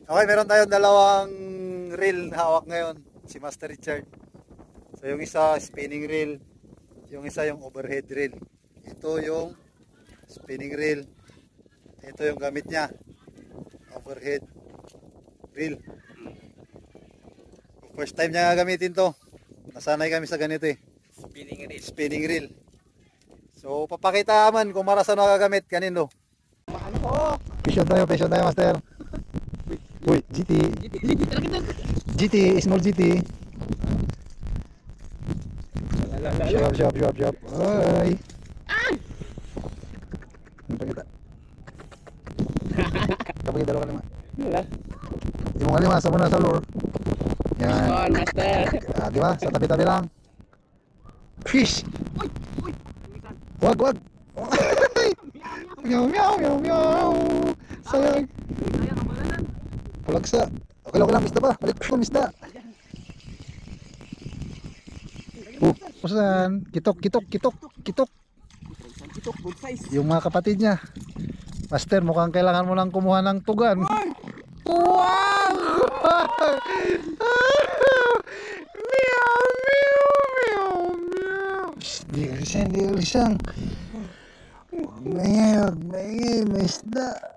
Okay, meron tayong dalawang reel na hawak ngayon. Si Master Richard. So yung isa spinning reel, yung isa yung overhead reel. Ito yung spinning reel. Ito yung gamit niya, overhead reel. First time niya gamitin to. Nasanay kami sa ganito eh. Spinning reel. So papakita man kung marasan nagagamit kanino. Passion tayo Master. Uy, GT, small GT. Shop. Ay. Pakita. Kapag dalawa naman. Yung alima sa muna sa lure. Yan. Master. Di ba? Sa tabi-tabi lang. Fish. Wag. Meow. Sayang. Palagsa. Okay lang, misda pa. Balik ko, misda. Pusan. Kitok. Yung mga kapatid niya. Master, mukhang kailangan mo lang kumuha ng tugan. Wow! Meow. Di ulisan. May isda.